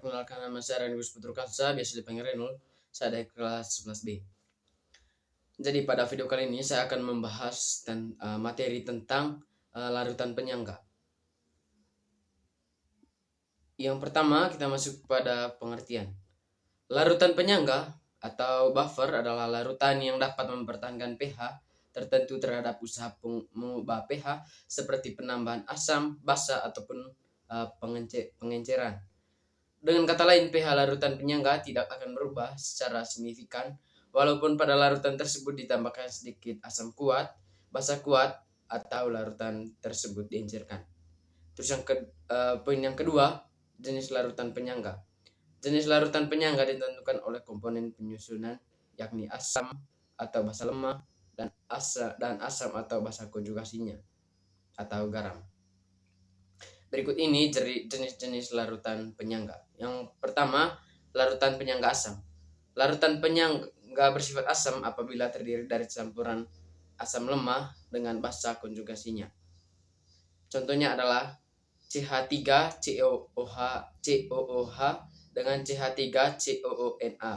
perkenalkan, nama saya Renus Putra Kansa, biasa dipanggil Renul. Saya dari kelas 11B. Jadi pada video kali ini saya akan membahas materi tentang larutan penyangga. Yang pertama kita masuk pada pengertian. Larutan penyangga atau buffer adalah larutan yang dapat mempertahankan pH tertentu terhadap usaha mengubah pH seperti penambahan asam, basa ataupun pengenceran. Dengan kata lain, pH larutan penyangga tidak akan berubah secara signifikan walaupun pada larutan tersebut ditambahkan sedikit asam kuat, basa kuat, atau larutan tersebut diencerkan. Terus poin yang kedua, jenis larutan penyangga. Jenis larutan penyangga ditentukan oleh komponen penyusunan, yakni asam atau basa lemah dan asam atau basa konjugasinya atau garam. Berikut ini jenis-jenis larutan penyangga. Yang pertama, larutan penyangga asam. Larutan penyangga bersifat asam apabila terdiri dari campuran asam lemah dengan basa konjugasinya. Contohnya adalah CH3COOH dengan CH3COONA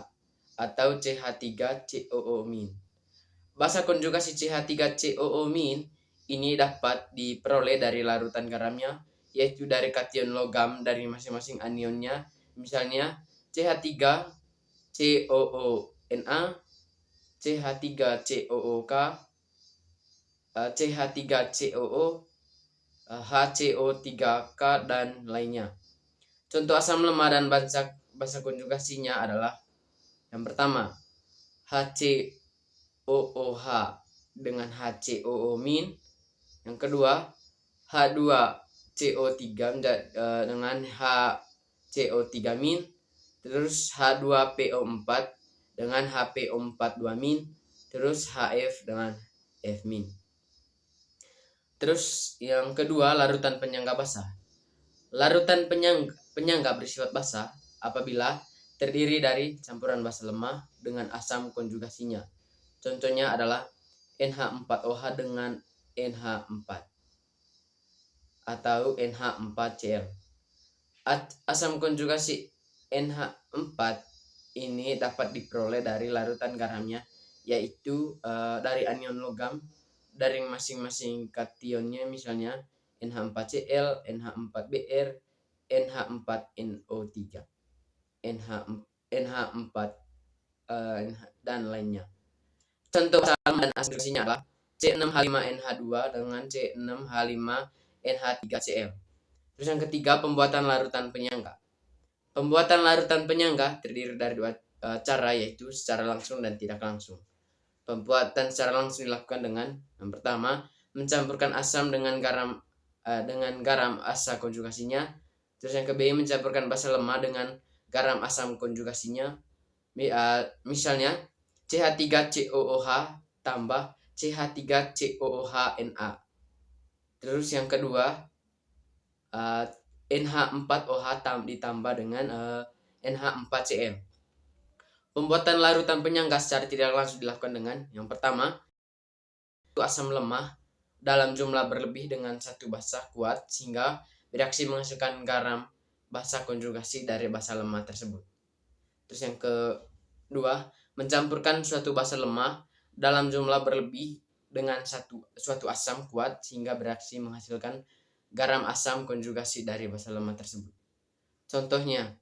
atau CH3COO-. Basa konjugasi CH3COO- ini dapat diperoleh dari larutan garamnya, yaitu dari kation logam dari masing-masing anionnya, misalnya CH3COONA, CH3COOK, CH3COO, HCO3K, dan lainnya. Contoh asam lemah dan basa konjugasinya adalah yang pertama HCOOH dengan HCOO-, yang kedua H2CO3 dengan HCO3-, terus H2PO4 dengan HPO42-, terus HF dengan F-. Terus yang kedua, larutan penyangga basa. Larutan penyangga bersifat basa apabila terdiri dari campuran basa lemah dengan asam konjugasinya. Contohnya adalah NH4OH dengan NH4 atau NH4Cl. Asam konjugasi NH4 ini dapat diperoleh dari larutan garamnya, yaitu dari anion logam dari masing-masing kationnya, misalnya NH4Cl, NH4Br, NH4NO3, NH4 dan lainnya. Contoh asam dan asam adalah C6H5NH2 dengan C6H5NH3Cl. Terus yang ketiga, pembuatan larutan penyangga. Pembuatan larutan penyangga terdiri dari dua cara, yaitu secara langsung dan tidak langsung. Pembuatan secara langsung dilakukan dengan yang pertama, mencampurkan asam dengan garam asa konjugasinya. Terus yang kedua, mencampurkan basa lemah dengan garam asam konjugasinya. Misalnya CH3COOH tambah CH3COOH-Na. Terus yang kedua, NH4OH ditambah dengan NH4Cl. Pembuatan larutan penyangga secara tidak langsung dilakukan dengan yang pertama, asam lemah dalam jumlah berlebih dengan satu basa kuat sehingga bereaksi menghasilkan garam basa konjugasi dari basa lemah tersebut. Terus yang kedua, mencampurkan suatu basa lemah dalam jumlah berlebih dengan suatu asam kuat sehingga bereaksi menghasilkan garam asam konjugasi dari basa lemah tersebut. Contohnya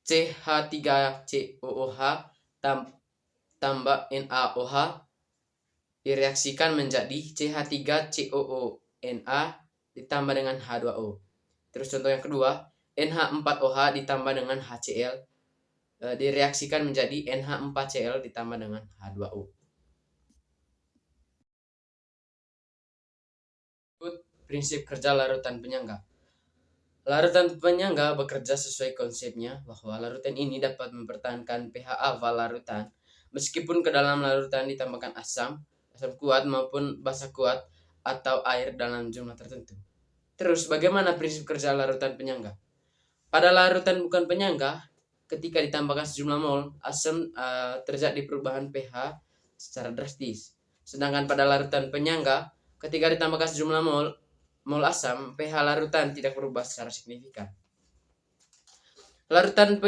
CH3COOH tambah NaOH direaksikan menjadi CH3COONA ditambah dengan H2O. Terus contoh yang kedua, NH4OH ditambah dengan HCl direaksikan menjadi NH4Cl ditambah dengan H2O. Prinsip kerja larutan penyangga. Larutan penyangga bekerja sesuai konsepnya bahwa larutan ini dapat mempertahankan pH awal larutan meskipun ke dalam larutan ditambahkan asam kuat maupun basa kuat atau air dalam jumlah tertentu. Terus bagaimana prinsip kerja larutan penyangga? Pada larutan bukan penyangga, ketika ditambahkan sejumlah mol, asam terjadi perubahan pH secara drastis. Sedangkan pada larutan penyangga, ketika ditambahkan sejumlah mol asam, pH larutan tidak berubah secara signifikan. Larutan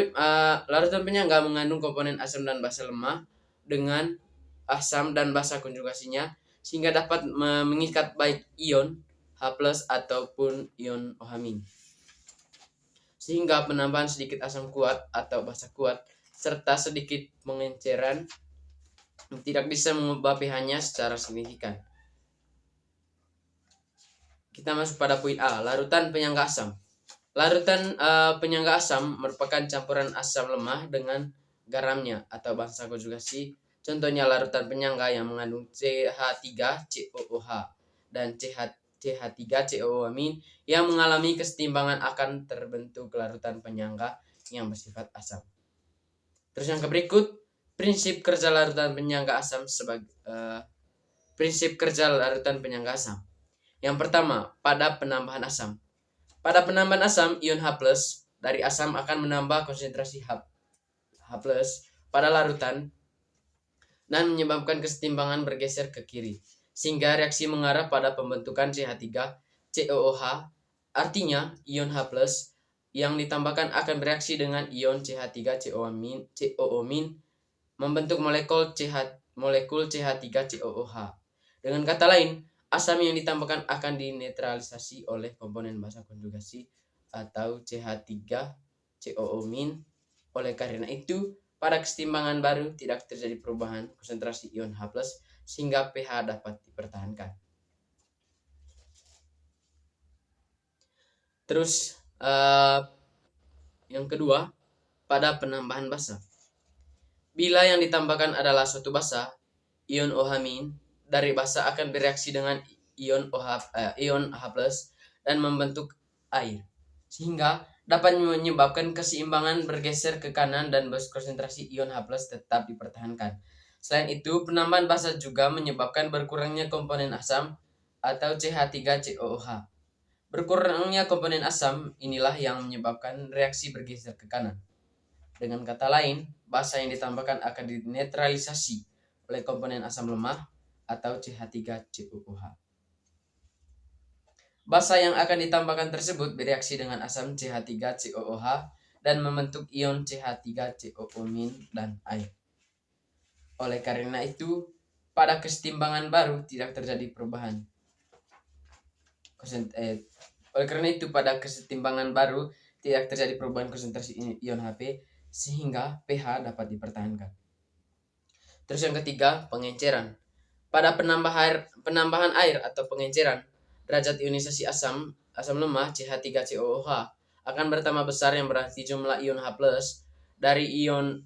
penyangga mengandung komponen asam dan basa lemah dengan asam dan basa konjugasinya sehingga dapat mengikat baik ion H+ ataupun ion OH-. Sehingga penambahan sedikit asam kuat atau basa kuat serta sedikit pengenceran tidak bisa mengubah pH-nya secara signifikan. Kita masuk pada poin A, larutan penyangga asam. Larutan penyangga asam merupakan campuran asam lemah dengan garamnya atau basa konjugasi. Contohnya larutan penyangga yang mengandung CH3COOH dan CH3COO- yang mengalami kesetimbangan akan terbentuk larutan penyangga yang bersifat asam. Terus yang berikut, prinsip kerja larutan penyangga asam prinsip kerja larutan penyangga asam. Yang pertama, pada penambahan asam. Pada penambahan asam, ion H+ dari asam akan menambah konsentrasi H+ pada larutan dan menyebabkan kesetimbangan bergeser ke kiri, sehingga reaksi mengarah pada pembentukan CH3COOH. Artinya, ion H+ yang ditambahkan akan bereaksi dengan ion CH3COO- membentuk molekul CH3COOH. Dengan kata lain, asam yang ditambahkan akan dinetralisasi oleh komponen basa konjugasi atau CH3COO-. Oleh karena itu, pada kesetimbangan baru tidak terjadi perubahan konsentrasi ion H+ sehingga pH dapat dipertahankan. Terus yang kedua, pada penambahan basa. Bila yang ditambahkan adalah suatu basa, ion OH- dari basa akan bereaksi dengan ion H+ dan membentuk air, sehingga dapat menyebabkan keseimbangan bergeser ke kanan dan konsentrasi ion H+ tetap dipertahankan. Selain itu, penambahan basa juga menyebabkan berkurangnya komponen asam atau CH3COOH. Berkurangnya komponen asam inilah yang menyebabkan reaksi bergeser ke kanan. Dengan kata lain, basa yang ditambahkan akan dinetralisasi oleh komponen asam lemah atau CH3COOH. Basa yang akan ditambahkan tersebut bereaksi dengan asam CH3COOH dan membentuk ion CH3COO- dan air. Oleh karena itu, pada kesetimbangan baru tidak terjadi perubahan. Oleh karena itu, pada kesetimbangan baru tidak terjadi perubahan konsentrasi ion Hp sehingga pH dapat dipertahankan. Terus yang ketiga, pengenceran. Pada penambahan air atau pengenceran, derajat ionisasi asam lemah CH3COOH akan bertambah besar, yang berarti jumlah ion H+ dari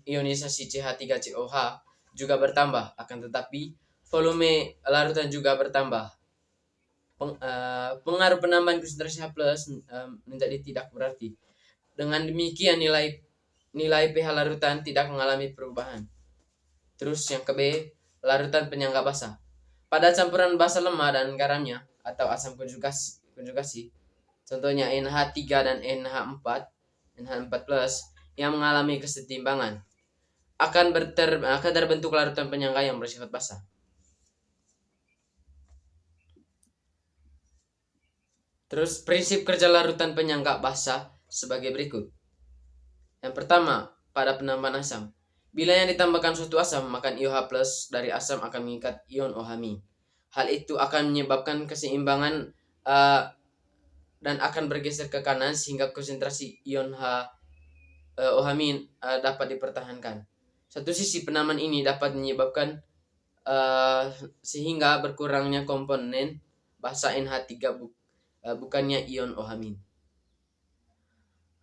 ionisasi CH3COOH juga bertambah, akan tetapi volume larutan juga bertambah. Pengaruh penambahan konsentrasi H+ menjadi tidak berarti. Dengan demikian nilai pH larutan tidak mengalami perubahan. Terus yang ke B, larutan penyangga basa. Pada campuran basa lemah dan garamnya atau asam konjugasi, contohnya NH3 dan NH4 yang mengalami kesetimbangan, akan terbentuk larutan penyangga yang bersifat basa. Terus prinsip kerja larutan penyangga basa sebagai berikut. Yang pertama, pada penambahan asam. Bila yang ditambahkan suatu asam, maka ion H+ dari asam akan mengikat ion OH-. Hal itu akan menyebabkan keseimbangan dan akan bergeser ke kanan sehingga konsentrasi ion OH- dapat dipertahankan. Satu sisi, penambahan ini dapat menyebabkan sehingga berkurangnya komponen basa NH3 bukannya ion OH-.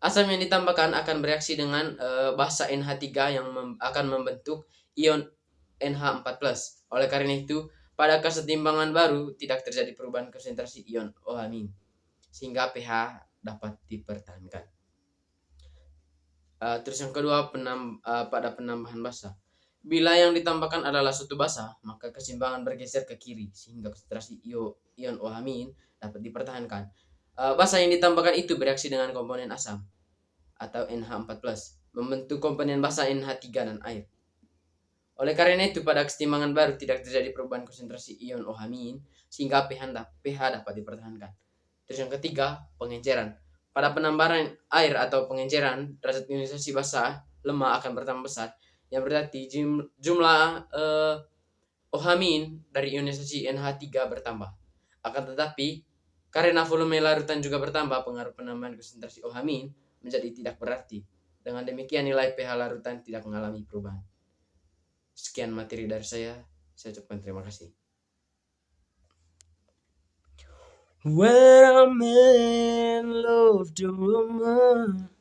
Asam yang ditambahkan akan bereaksi dengan basa NH3 yang akan membentuk ion NH4+. Oleh karena itu, pada kesetimbangan baru tidak terjadi perubahan konsentrasi ion OH- sehingga pH dapat dipertahankan. Terus yang kedua, pada penambahan basa. Bila yang ditambahkan adalah suatu basa, maka keseimbangan bergeser ke kiri sehingga konsentrasi ion OH- dapat dipertahankan. Basa yang ditambahkan itu bereaksi dengan komponen asam atau NH4+, membentuk komponen basa NH3 dan air. Oleh karena itu, pada kesetimbangan baru tidak terjadi perubahan konsentrasi ion OH- sehingga pH dapat dipertahankan. Terus yang ketiga, pengenceran. pada penambahan air atau pengenceran, derajat ionisasi basa lemah akan bertambah besar, yang berarti jumlah OH- dari ionisasi NH3 bertambah. Akan tetapi, karena volume larutan juga bertambah, pengaruh penambahan konsentrasi OH- menjadi tidak berarti. Dengan demikian nilai pH larutan tidak mengalami perubahan. Sekian materi dari saya ucapkan terima kasih. When a man loved a woman